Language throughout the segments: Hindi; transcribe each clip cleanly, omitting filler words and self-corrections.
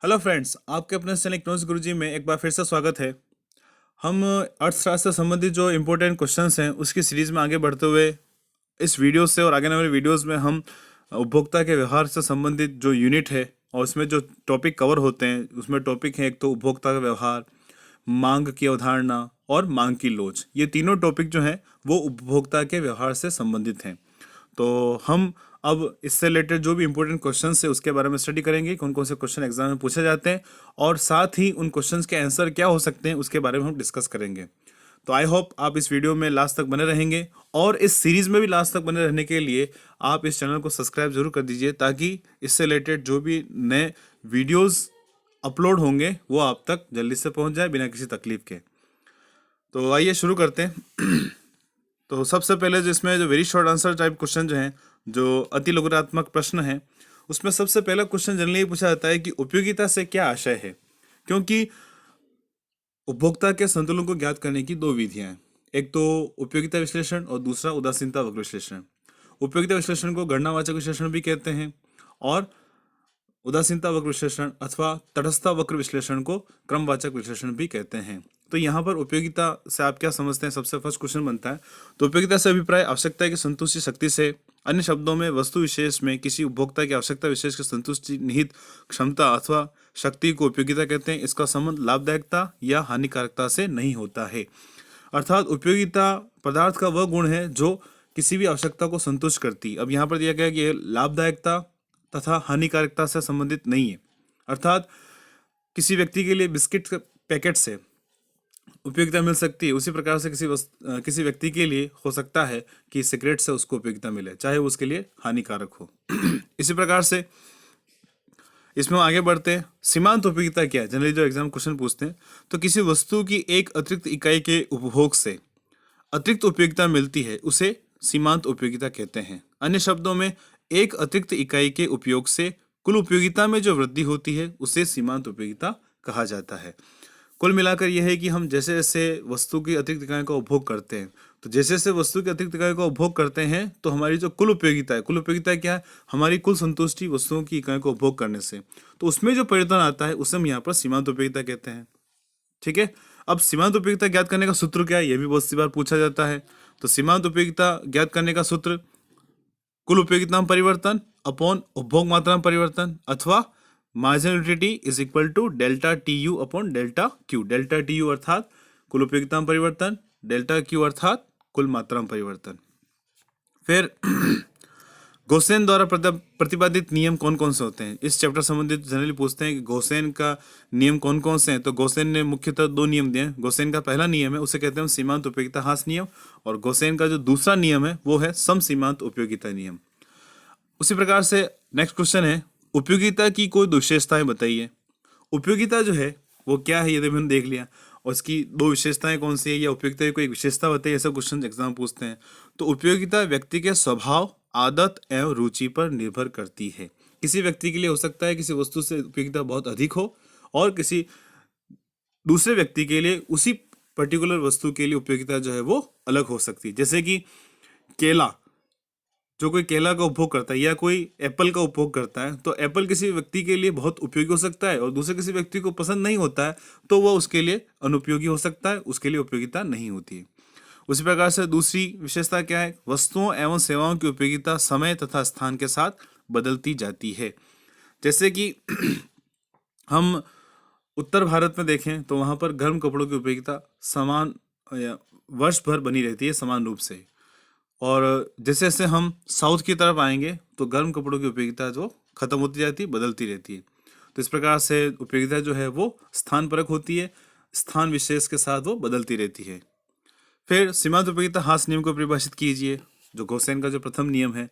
हेलो फ्रेंड्स, आपके अपने चैनल इकोनॉमिक्स गुरुजी में एक बार फिर से स्वागत है। हम अर्थशास्त्र से संबंधित जो इम्पोर्टेंट क्वेश्चंस हैं उसकी सीरीज में आगे बढ़ते हुए इस वीडियो से और आगे आने वाले वीडियोस में हम उपभोक्ता के व्यवहार से संबंधित जो यूनिट है और उसमें जो टॉपिक कवर होते हैं उसमें टॉपिक है, एक तो उपभोक्ता का व्यवहार, मांग की अवधारणा और मांग की लोच। ये तीनों टॉपिक जो हैं वो उपभोक्ता के व्यवहार से संबंधित हैं। तो हम अब इससे रिलेटेड जो भी इंपॉर्टेंट क्वेश्चंस है उसके बारे में स्टडी करेंगे, कौन कौन से क्वेश्चन एग्जाम में पूछे जाते हैं और साथ ही उन क्वेश्चंस के आंसर क्या हो सकते हैं उसके बारे में हम डिस्कस करेंगे। तो आई होप आप इस वीडियो में लास्ट तक बने रहेंगे और इस सीरीज में भी लास्ट तक बने रहने के लिए आप इस चैनल को सब्सक्राइब जरूर कर दीजिए ताकि इससे रिलेटेड जो भी नए वीडियोस अपलोड होंगे वो आप तक जल्दी से पहुंच जाए बिना किसी तकलीफ के। तो आइए शुरू करते हैं। तो सबसे पहले जो इसमें जो very short answer type question जो हैं, जो अति लोकात्मक प्रश्न है, उसमें सबसे पहला क्वेश्चन जनरली पूछा जाता है कि उपयोगिता से क्या आशय है। क्योंकि उपभोक्ता के संतुलन को ज्ञात करने की दो विधियां हैं, एक तो उपयोगिता विश्लेषण और दूसरा उदासीनता वक्र विश्लेषण। उपयोगिता विश्लेषण को गणनावाचक विश्लेषण भी कहते हैं और उदासीनता वक्र विश्लेषण अथवा तटस्थता वक्र विश्लेषण को क्रमवाचक विश्लेषण भी कहते हैं। तो यहाँ पर उपयोगिता से आप क्या समझते हैं, सबसे फर्स्ट क्वेश्चन बनता है। तो उपयोगिता से अभिप्राय आवश्यकता की संतुष्टि शक्ति से, अन्य शब्दों में वस्तु विशेष में किसी उपभोक्ता की आवश्यकता विशेष की संतुष्टि निहित क्षमता अथवा शक्ति को उपयोगिता कहते हैं। इसका संबंध लाभदायकता या हानिकारकता से नहीं होता है। अर्थात उपयोगिता पदार्थ का वह गुण है जो किसी भी आवश्यकता को संतुष्ट करती। अब यहाँ पर दिया गया कि लाभदायकता तथा हानिकारकता से संबंधित नहीं है। अर्थात किसी व्यक्ति के लिए बिस्किट के पैकेट से उपयोगिता मिल सकती है, उसी प्रकार से किसी व्यक्ति के लिए हो सकता है कि सिगरेट से उसको उपयोगिता मिले, चाहे वो उसके लिए हानिकारक हो। इसी प्रकार से इसमें हम आगे बढ़ते हैं। सीमांत उपयोगिता क्या है, जनरली जो एग्जाम क्वेश्चन पूछते हैं। तो किसी वस्तु की एक अतिरिक्त इकाई के उपभोग से अतिरिक्त उपयोगिता मिलती है उसे सीमांत उपयोगिता कहते हैं। अन्य शब्दों में एक अतिरिक्त इकाई के उपयोग से कुल उपयोगिता में जो वृद्धि होती है उसे सीमांत उपयोगिता कहा जाता है। कुल मिलाकर यह है कि हम जैसे जैसे वस्तु की अतिरिक्त इकाई का उपभोग करते हैं, तो जैसे जैसे वस्तु की अतिरिक्त इकाई का उपभोग करते हैं तो हमारी जो कुल उपयोगिता है, कुल उपयोगिता क्या है, हमारी कुल संतुष्टि वस्तुओं की इकाई को उपभोग करने से, तो उसमें जो परिवर्तन आता है उसे हम यहाँ पर सीमांत उपयोगिता कहते हैं। ठीक है। अब सीमांत उपयोगिता ज्ञात करने का सूत्र क्या है, यह भी बहुत सी बार पूछा जाता है। तो सीमांत उपयोगिता ज्ञात करने का सूत्र कुल उपयोगिता में परिवर्तन अपॉन उपभोग मात्रा में परिवर्तन अथवा marginal utility is equal to delta T U upon delta Q. Delta T U अर्थात कुल उपयोगिता में परिवर्तन, डेल्टा क्यू अर्थात कुल मात्रा में परिवर्तन। फिर गोसेन द्वारा प्रतिपादित नियम कौन कौन से होते हैं, इस चैप्टर संबंधित जनरली पूछते हैं कि गोसेन का नियम कौन कौन से हैं। तो गोसेन ने मुख्यतः दो नियम दिए हैं। गोसेन का पहला नियम है उसे कहते हैं सीमांत उपयोगिता ह्रास नियम, और गोसेन का जो दूसरा नियम है वो है सम सीमांत उपयोगिता नियम। उसी प्रकार से नेक्स्ट क्वेश्चन है, उपयोगिता की कोई विशेषताएं बताइए। उपयोगिता जो है वो क्या है, ये तो हमने देख लिया, और इसकी दो विशेषताएं कौन सी है या उपयोगिता की कोई विशेषता बताइए, ऐसा क्वेश्चन एग्जाम पूछते हैं। तो उपयोगिता व्यक्ति के स्वभाव, आदत एवं रुचि पर निर्भर करती है। किसी व्यक्ति के लिए हो सकता है किसी वस्तु से उपयोगिता बहुत अधिक हो और किसी दूसरे व्यक्ति के लिए उसी पर्टिकुलर वस्तु के लिए उपयोगिता जो है वो अलग हो सकती है। जैसे कि केला, जो कोई केला का उपभोग करता है या कोई एप्पल का उपभोग करता है, तो एप्पल किसी व्यक्ति के लिए बहुत उपयोगी हो सकता है और दूसरे किसी व्यक्ति को पसंद नहीं होता है तो वह उसके लिए अनुपयोगी हो सकता है, उसके लिए उपयोगिता नहीं होती है। उसी प्रकार से दूसरी विशेषता क्या है, वस्तुओं एवं सेवाओं की उपयोगिता समय तथा स्थान के साथ बदलती जाती है। जैसे कि हम उत्तर भारत में देखें तो वहाँ पर गर्म कपड़ों की उपयोगिता समान वर्ष भर बनी रहती है समान रूप से, और जैसे जैसे हम साउथ की तरफ आएंगे तो गर्म कपड़ों की उपयोगिता जो खत्म होती जाती है, बदलती रहती है। तो इस प्रकार से उपयोगिता जो है वो स्थान परक होती है, स्थान विशेष के साथ वो बदलती रहती है। फिर सीमांत उपयोगिता ह्रास नियम को परिभाषित कीजिए, जो गोसेन का जो प्रथम नियम है।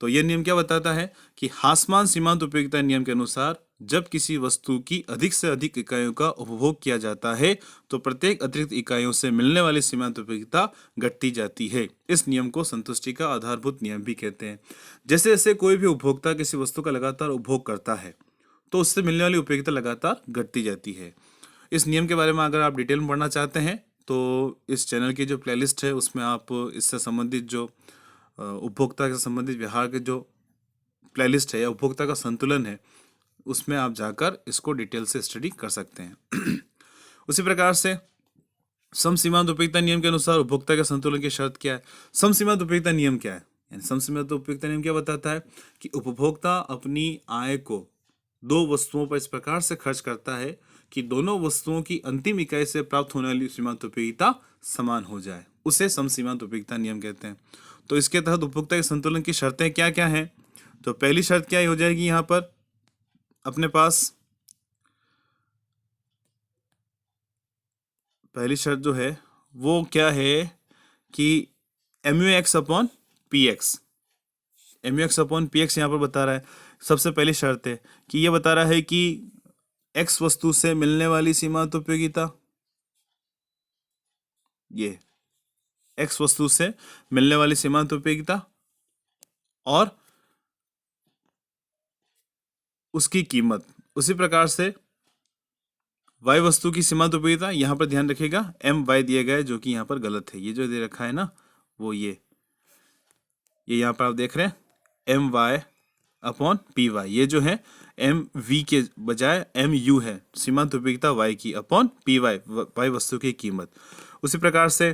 तो यह नियम क्या बताता है कि ह्रासमान सीमांत उपयोगिता नियम के अनुसार जब किसी वस्तु की अधिक से अधिक इकाइयों का उपभोग किया जाता है तो प्रत्येक अतिरिक्त इकाइयों से मिलने वाली सीमांत उपयोगिता घटती जाती है। इस नियम को संतुष्टि का आधारभूत नियम भी कहते हैं। जैसे जैसे कोई भी उपभोक्ता किसी वस्तु का लगातार उपभोग करता है तो उससे मिलने वाली उपयोगिता लगातार घटती जाती है। इस नियम के बारे में अगर आप डिटेल में पढ़ना चाहते हैं तो इस चैनल की जो प्लेलिस्ट है उसमें आप इससे संबंधित जो उपभोक्ता से संबंधित व्यवहार के जो प्लेलिस्ट है या उपभोक्ता का संतुलन है उसमें आप जाकर इसको डिटेल से स्टडी कर सकते हैं। उसी प्रकार से सम सीमांत उपयोगिता नियम के अनुसार उपभोक्ता के संतुलन की शर्त क्या है? सम सीमांत उपयोगिता नियम क्या है? यानी सम सीमांत उपयोगिता नियम क्या बताता है कि उपभोक्ता अपनी आय को दो वस्तुओं पर इस प्रकार से खर्च करता है कि दोनों वस्तुओं की अंतिम इकाई से प्राप्त होने वाली सीमांत उपयोगिता समान हो जाए, उसे सम सीमांत उपयोगिता नियम कहते हैं। तो इसके तहत उपभोक्ता के संतुलन की शर्तें क्या क्या हैं? तो पहली शर्त क्या हो जाएगी यहाँ पर अपने पास? पहली शर्त जो है वो क्या है कि MUX upon PX, MUX upon PX यहाँ पर बता रहा है। सबसे पहली शर्त है कि ये बता रहा है कि X वस्तु से मिलने वाली सीमांत उपयोगिता, ये X वस्तु से मिलने वाली सीमांत उपयोगिता और उसकी कीमत, उसी प्रकार से Y वस्तु की सीमांत उपयोगिता, यहाँ पर ध्यान रखिएगा MY दिया गया है जो कि यहाँ पर गलत है। ये जो दे रखा है ना वो ये यहाँ पर आप देख रहे हैं MY अपॉन PY, ये जो है MV के बजाय MU है, सीमांत उपयोगिता Y की अपॉन PY, Y वस्तु की कीमत। उसी प्रकार से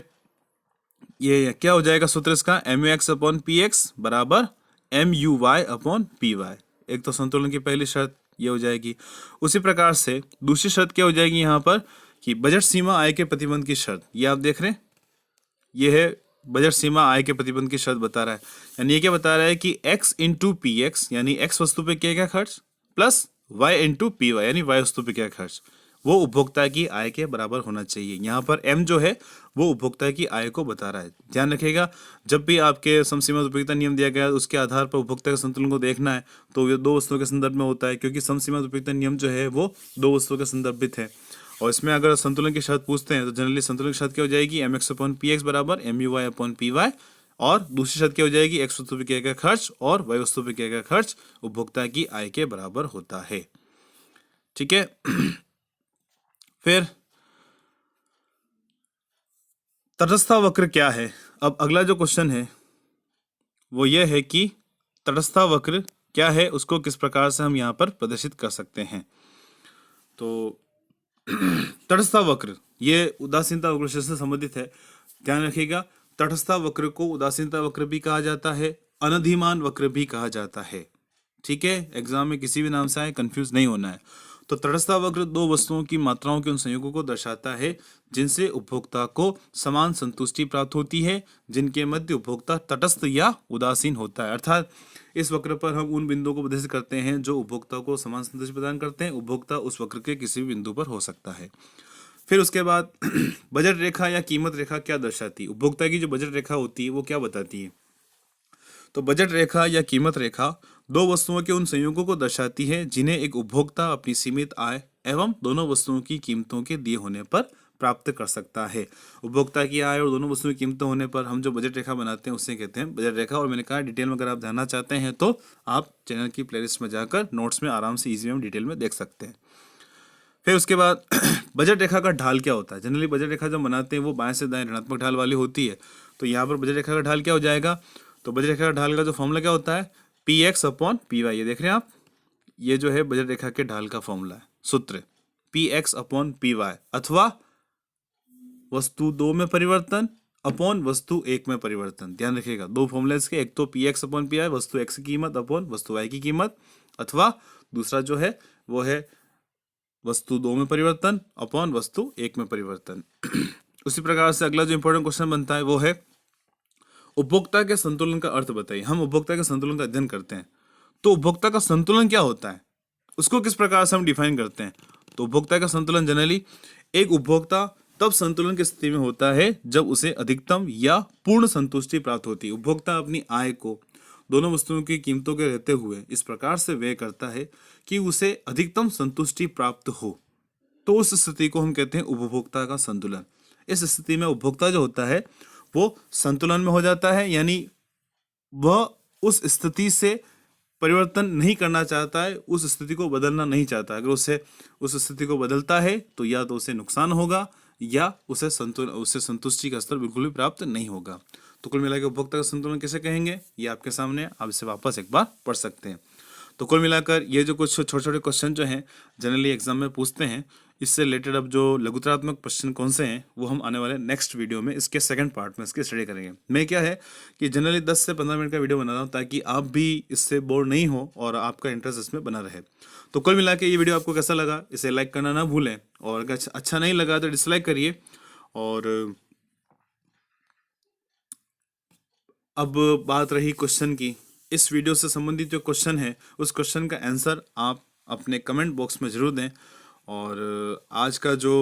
ये क्या हो जाएगा सूत्र इसका? MUX अपॉन PX बराबर MUY अपॉन PY। एक तो संतुलन की पहली शर्त ये हो जाएगी। उसी प्रकार से दूसरी शर्त क्या हो जाएगी यहाँ पर कि बजट सीमा आय के प्रतिबंध की शर्त, ये आप देख रहे हैं, ये है बजट सीमा आय के प्रतिबंध की शर्त बता रहा है। यानी ये क्या बता रहा है कि X इंटू PX यानी X वस्तु पे क्या खर्च प्लस Y इंटू PY यानी Y वस्तु पे क्या खर्च, वो उपभोक्ता की आय के बराबर होना चाहिए। यहाँ पर M जो है वो उपभोक्ता की आय को बता रहा है। ध्यान रखिएगा जब भी आपके समसीमांत उपयोगिता नियम दिया गया है उसके आधार पर उपभोक्ता के संतुलन को देखना है तो ये दो वस्तुओं के संदर्भ में होता है, क्योंकि समसीमांत उपयोगिता नियम जो है वो दो वस्तुओं के संदर्भित है। और इसमें अगर संतुलन की शर्त पूछते हैं तो जनरली संतुलन की शर्त क्या हो जाएगी? MX अपॉन PX बराबर MUY अपॉन PY, और दूसरी शर्त क्या हो जाएगी? X वस्तु पे क्या खर्च और Y वस्तु पे क्या खर्च उपभोक्ता की आय के बराबर होता है। ठीक है। फिर तटस्थता वक्र क्या है? अब अगला जो क्वेश्चन है वो ये है कि तटस्थता वक्र क्या है, उसको किस प्रकार से हम यहाँ पर प्रदर्शित कर सकते हैं। तो तटस्थता वक्र ये उदासीनता वक्र से संबंधित है। ध्यान रखिएगा तटस्थता वक्र को उदासीनता वक्र भी कहा जाता है, अनधिमान वक्र भी कहा जाता है। ठीक है, एग्जाम में किसी भी नाम से आए कंफ्यूज नहीं होना है। तो तटस्थता वक्र दो वस्तुओं की मात्राओं के उन संयोगों को दर्शाता है जिनसे उपभोक्ता को समान संतुष्टि प्राप्त होती है, जिनके मध्य उपभोक्ता तटस्थ या उदासीन होता है। अर्थात इस वक्र पर हम उन बिंदुओं को प्रदर्शित करते हैं जो उपभोक्ता को समान संतुष्टि प्रदान करते हैं। उपभोक्ता उस वक्र के किसी भी बिंदु पर हो सकता है। फिर उसके बाद बजट रेखा या कीमत रेखा क्या दर्शाती है? उपभोक्ता की जो बजट रेखा होती है वो क्या बताती है? तो बजट रेखा या कीमत रेखा दो वस्तुओं के उन संयोगों को दर्शाती है जिन्हें एक उपभोक्ता अपनी सीमित आय एवं दोनों वस्तुओं की कीमतों के दिए होने पर प्राप्त कर सकता है। उपभोक्ता की आय और दोनों वस्तुओं की कीमतें होने पर हम जो बजट रेखा बनाते हैं उसे कहते हैं बजट रेखा। और मैंने कहा डिटेल में अगर आप जानना चाहते हैं तो आप चैनल की प्लेलिस्ट में जाकर नोट्स में आराम से ईजी में डिटेल में देख सकते हैं। फिर उसके बाद बजट रेखा का ढाल क्या होता है? जनरली बजट रेखा जब बनाते हैं वो बाएं से दाएं ऋणात्मक ढाल वाली होती है। तो यहाँ पर बजट रेखा का ढाल क्या हो जाएगा? तो बजट रेखा का ढाल का जो फॉर्मूला क्या होता है? PX upon PY। ये देख रहे हैं आप, ये जो है बजट रेखा के ढाल का फॉर्मूला है, सूत्र PX अपॉन PY, अथवा वस्तु दो में परिवर्तन अपॉन वस्तु एक में परिवर्तन। ध्यान रखिएगा दो फॉर्मूले इसके, एक तो PX अपॉन PY वस्तु X की कीमत अपॉन वस्तु Y की कीमत, अथवा दूसरा जो है वो है वस्तु दो में परिवर्तन अपॉन वस्तु एक में परिवर्तन। उसी प्रकार से अगला जो इंपॉर्टेंट क्वेश्चन बनता है वो है उपभोक्ता के संतुलन का अर्थ बताइए। हम उपभोक्ता के संतुलन का अध्ययन करते हैं तो उपभोक्ता का संतुलन क्या होता है, उसको किस प्रकार से हम डिफाइन करते हैं? तो उपभोक्ता का संतुलन जनरली एक उपभोक्ता तब संतुलन की स्थिति में होता है जब उसे अधिकतम या पूर्ण संतुष्टि प्राप्त होती है। उपभोक्ता अपनी आय को दोनों वस्तुओं की कीमतों के रहते हुए इस प्रकार से व्यय करता है कि उसे अधिकतम संतुष्टि प्राप्त हो, तो उस स्थिति को हम कहते हैं उपभोक्ता का संतुलन। इस स्थिति में उपभोक्ता जो होता है वो संतुलन में हो जाता है, यानी वह उस स्थिति से परिवर्तन नहीं करना चाहता है, उस स्थिति को बदलना नहीं चाहता। अगर उसे उस स्थिति को बदलता है तो या तो उसे नुकसान होगा या उसे संतुष्टि का स्तर बिल्कुल भी प्राप्त नहीं होगा। तो कुल मिलाकर उपभोक्ता का संतुलन कैसे कहेंगे ये आपके सामने, आप इसे वापस एक बार पढ़ सकते हैं। तो कुल मिलाकर ये जो कुछ छोटे छोटे क्वेश्चन जो हैं जनरली एग्जाम में पूछते हैं, इससे रिलेटेड अब जो लघुतरात्मक क्वेश्चन कौन से हैं वो हम आने वाले नेक्स्ट वीडियो में इसके सेकंड पार्ट में इसके स्टडी करेंगे। मैं क्या है कि जनरली 10 से 15 मिनट का वीडियो बना रहा हूँ ताकि आप भी इससे बोर नहीं हो और आपका इंटरेस्ट इसमें बना रहे। तो कुल मिला के ये वीडियो आपको कैसा लगा, इसे लाइक करना ना भूलें, और अगर अच्छा नहीं लगा तो डिसलाइक करिए। और अब बात रही क्वेश्चन की, इस वीडियो से संबंधित जो क्वेश्चन है उस क्वेश्चन का आंसर आप अपने कमेंट बॉक्स में ज़रूर दें। और आज का जो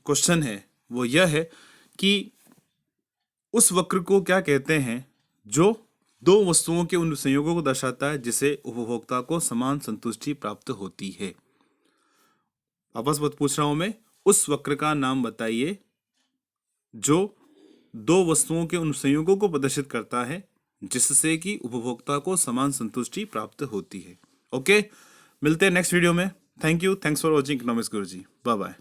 क्वेश्चन है वो यह है कि उस वक्र को क्या कहते हैं जो दो वस्तुओं के उन संयोगों को दर्शाता है जिसे उपभोक्ता को समान संतुष्टि प्राप्त होती है। वापस बात पूछ रहा हूं मैं, उस वक्र का नाम बताइए जो दो वस्तुओं के उन संयोगों को प्रदर्शित करता है जिससे कि उपभोक्ता को समान संतुष्टि प्राप्त होती है। ओके, मिलते हैं नेक्स्ट वीडियो में। Thank you, thanks for watching economics Guruji. Bye bye.